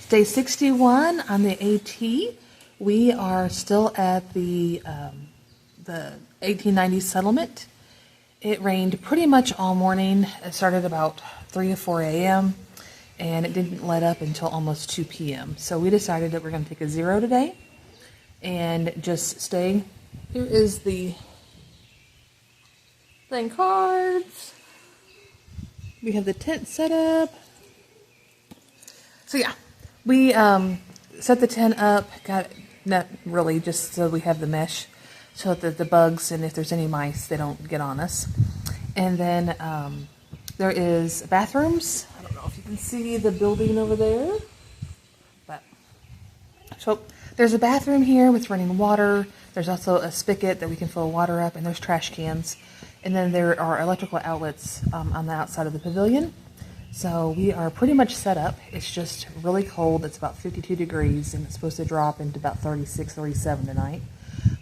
Day 61 on the AT. We are still at the 1890 settlement. It rained pretty much all morning. It started about 3 or 4 a.m. and it didn't let up until almost 2 p.m. So we decided that we're going to take a zero today and just stay. Here is the playing cards. We have the tent set up. So yeah, we set the tent up, not really, just so we have the mesh so that the bugs and if there's any mice, they don't get on us. And then there is bathrooms. I don't know if you can see the building over there. But so there's a bathroom here with running water. There's also a spigot that we can fill water up, and there's trash cans. And then there are electrical outlets on the outside of the pavilion. So we are pretty much set up. It's just really cold. It's about 52 degrees, and it's supposed to drop into about 36, 37 tonight,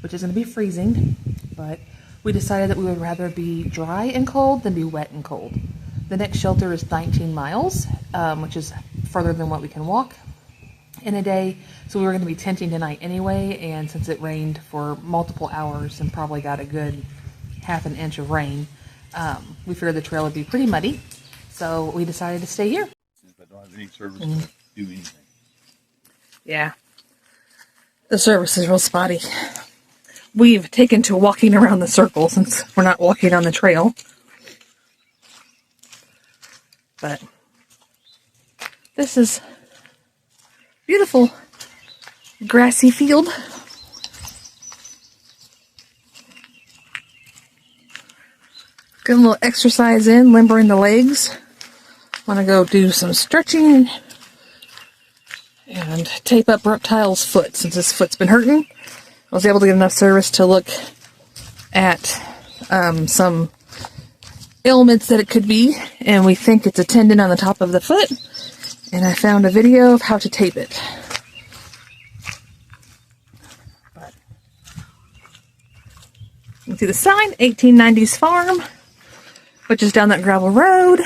which is going to be freezing. But we decided that we would rather be dry and cold than be wet and cold. The next shelter is 19 miles, which is further than what we can walk in a day. So we were going to be tenting tonight anyway, and since it rained for multiple hours and probably got a good half an inch of rain, we figured the trail would be pretty muddy. So we decided to stay here. If I don't have any service to do anything. Yeah. The service is real spotty. We've taken to walking around the circle since we're not walking on the trail. But this is beautiful grassy field. Get a little exercise in, limbering the legs. Want to go do some stretching and tape up Reptile's foot since his foot's been hurting. I was able to get enough service to look at some ailments that it could be, and we think it's a tendon on the top of the foot, and I found a video of how to tape it. But you can see the sign, 1890s Farm, which is down that gravel road.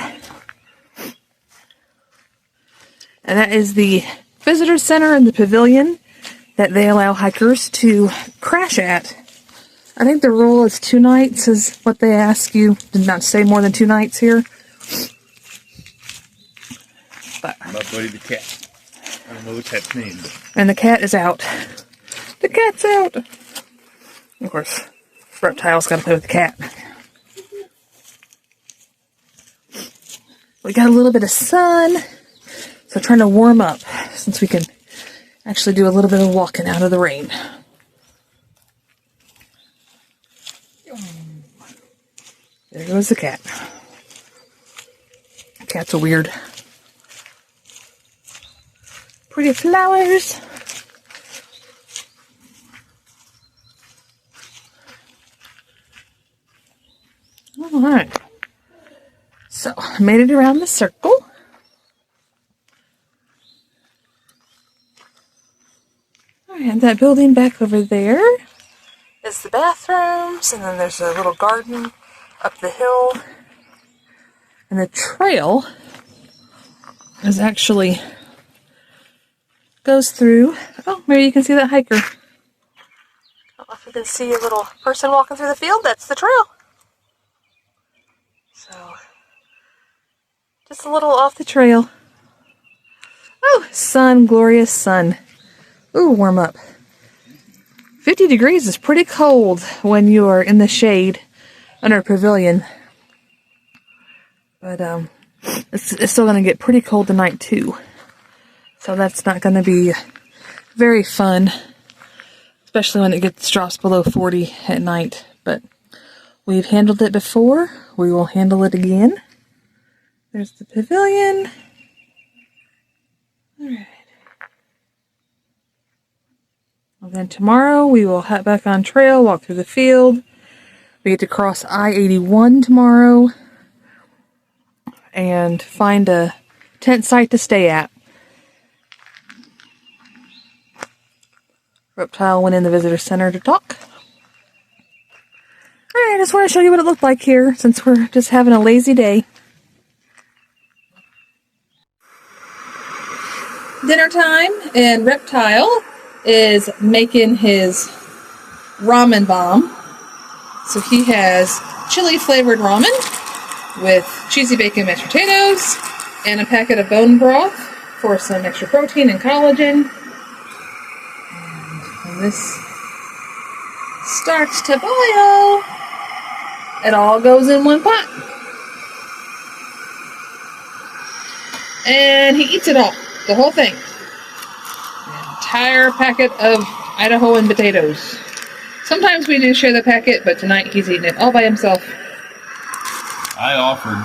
And that is the visitor center and the pavilion that they allow hikers to crash at. I think the rule is 2 nights is what they ask you. Did not stay more than 2 nights here. But My buddy the cat. I don't know the cat's name. And the cat is out. The cat's out. Of course, Reptile's got to play with the cat. We got a little bit of sun, so trying to warm up since we can actually do a little bit of walking out of the rain. There goes the cat. Cats are weird. Pretty flowers. All right. So, I made it around the circle. And that building back over there is the bathrooms, and then there's a little garden up the hill. And the trail is actually goes through. Oh, maybe you can see that hiker. I don't know if you can see a little person walking through the field. That's the trail. So, just a little off the trail. Oh, sun, glorious sun. Ooh, warm up. 50 degrees is pretty cold when you are in the shade under a pavilion. But it's still going to get pretty cold tonight too. So that's not going to be very fun, especially when it drops below 40 at night. But we've handled it before. We will handle it again. There's the pavilion. All right. And then tomorrow we will head back on trail, walk through the field. We get to cross I-81 tomorrow and find a tent site to stay at. Reptile went in the visitor center to talk. Alright, I just want to show you what it looked like here since we're just having a lazy day. dinner time, and Reptile is making his ramen bomb. So he has chili flavored ramen with cheesy bacon mashed potatoes and a packet of bone broth for some extra protein and collagen. And when this starts to boil, it all goes in one pot. And he eats it all, the whole thing. An entire packet of Idahoan potatoes. Sometimes we do share the packet, but tonight he's eating it all by himself. I offered.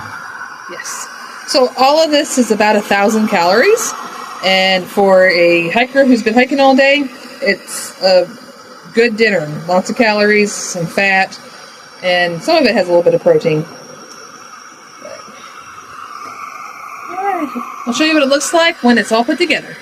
Yes. So all of this is about 1,000 calories. And for a hiker who's been hiking all day, it's a good dinner. Lots of calories, some fat, and some of it has a little bit of protein. Alright, I'll show you what it looks like when it's all put together.